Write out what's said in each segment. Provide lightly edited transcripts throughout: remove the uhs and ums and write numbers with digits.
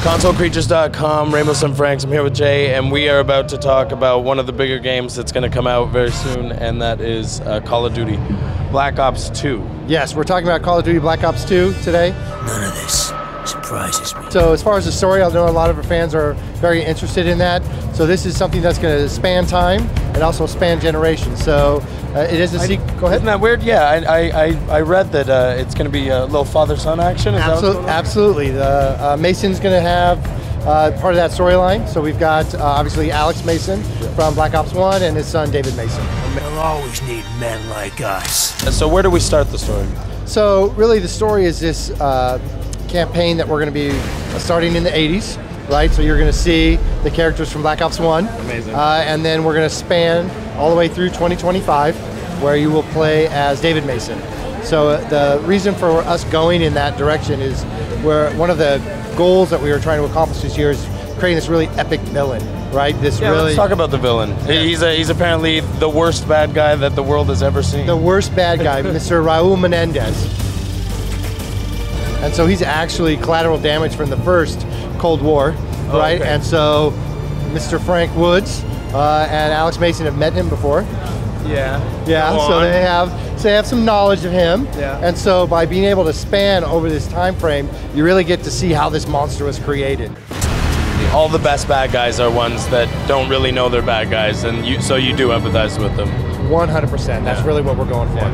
ConsoleCreatures.com, Rainbow Sun Franks. I'm here with Jay, and we are about to talk about one of the bigger games that's going to come out very soon, and that is Call of Duty Black Ops 2. Yes, we're talking about Call of Duty Black Ops 2 today. None of this surprises me. So as far as the story, I know a lot of our fans are very interested in that. So this is something that's going to span time and also span generations. So it is a sequel. Go ahead. Isn't that weird? Yeah, I read that it's going to be a little father-son action. Is that what's going on? Absolutely. Mason's going to have part of that storyline. So we've got obviously Alex Mason from Black Ops 1 and his son David Mason. They'll always need men like us. So where do we start the story? So really the story is this campaign that we're going to be starting in the 80s, right? So you're going to see the characters from Black Ops 1. Amazing. And then we're going to span all the way through 2025, where you will play as David Mason. So the reason for us going in that direction is where one of the goals that we were trying to accomplish this year is creating this really epic villain, right? Let's talk about the villain. Yeah. He's apparently the worst bad guy that the world has ever seen. The worst bad guy, Mr. Raul Menendez. And so he's actually collateral damage from the first Cold War, right? Okay. And so Mr. Frank Woods and Alex Mason have met him before. Yeah. Yeah, so they have some knowledge of him. Yeah. And so by being able to span over this time frame, you really get to see how this monster was created. All the best bad guys are ones that don't really know they're bad guys, and so you do empathize with them. 100%. That's really what we're going for.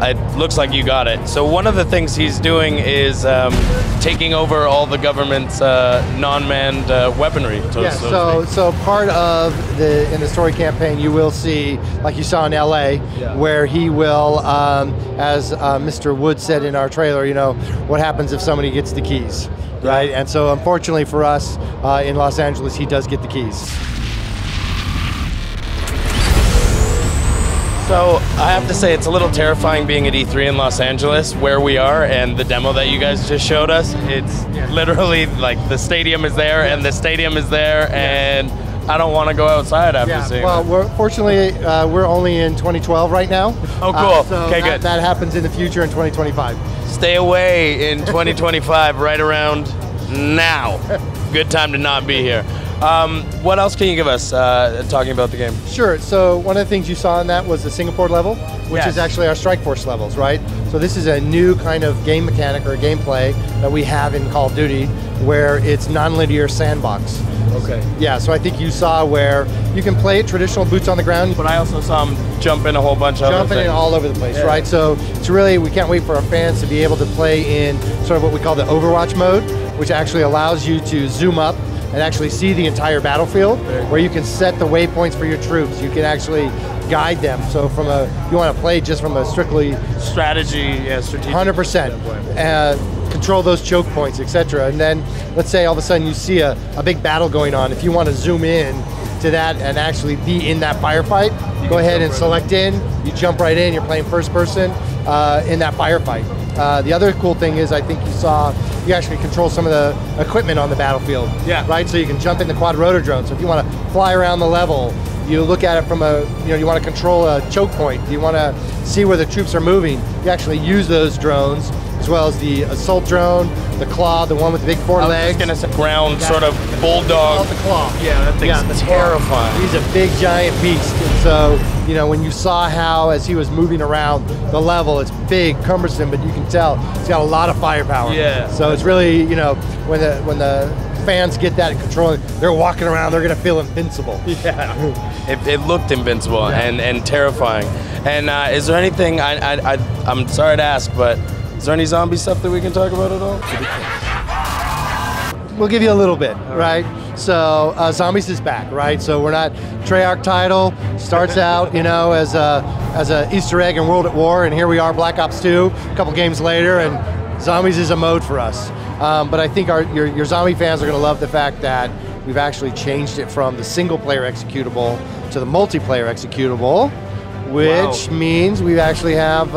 It looks like you got it. So one of the things he's doing is taking over all the government's non-manned weaponry. So part of in the story campaign, you will see, like you saw in LA, where he will, as Mr. Wood said in our trailer, you know, what happens if somebody gets the keys, right? And so unfortunately for us in Los Angeles, he does get the keys. So I have to say it's a little terrifying being at E3 in Los Angeles, where we are, and the demo that you guys just showed us. It's literally like the stadium is there, and the stadium is there, and I don't want to go outside after seeing well, fortunately, we're only in 2012 right now. Oh, cool. So okay, good. That happens in the future in 2025. Stay away in 2025, right around now. Good time to not be here. What else can you give us talking about the game? Sure, so one of the things you saw in that was the Singapore level, which is actually our Strike Force levels, right? So this is a new kind of game mechanic or gameplay that we have in Call of Duty where it's non-linear sandbox. Okay. Yeah, so I think you saw where you can play it traditional boots on the ground. But I also saw him jumping a whole bunch of jumping in all over the place, right? So it's really, we can't wait for our fans to be able to play in sort of what we call the Overwatch mode, which actually allows you to zoom up and actually see the entire battlefield, where you can set the waypoints for your troops. You can actually guide them. So from you want to play just from a strictly strategic 100%. Control those choke points, etc. And then let's say all of a sudden you see a big battle going on. If you want to zoom in to that and actually be in that firefight, go ahead and select in. You jump right in. You're playing first person in that firefight. The other cool thing is I think you actually control some of the equipment on the battlefield. Yeah. Right. So you can jump in the quad rotor drone. So if you want to fly around the level, you look at it from you want to control a choke point. You want to see where the troops are moving. You actually use those drones, as well as the assault drone, the claw, the one with the big four legs. I was just gonna say ground sort of bulldog. The claw. Yeah, that thing's terrifying. He's a big giant beast, and so you know when you saw how as he was moving around the level, it's big, cumbersome, but you can tell he's got a lot of firepower. Yeah. So it's really when the fans get that and controlling, they're walking around, they're gonna feel invincible. Yeah. It looked invincible and terrifying. And is there anything I'm sorry to ask, but is there any zombie stuff that we can talk about at all? We'll give you a little bit, right? So Zombies is back, right? So we're not Treyarch title, starts out, as a Easter egg in World at War, and here we are, Black Ops 2, a couple games later, and Zombies is a mode for us. But I think your zombie fans are gonna love the fact that we've actually changed it from the single player executable to the multiplayer executable, which means we actually have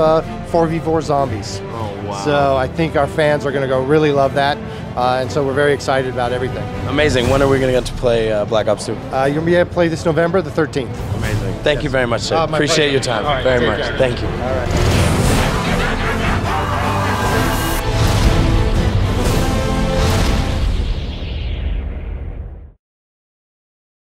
4v4 zombies. Oh, wow. So I think our fans are gonna really love that. And so we're very excited about everything. Amazing. When are we going to get to play Black Ops 2? You're going to be able to play this November the 13th. Amazing. Thank you very much, sir. Appreciate your time very much. Thank you. All right.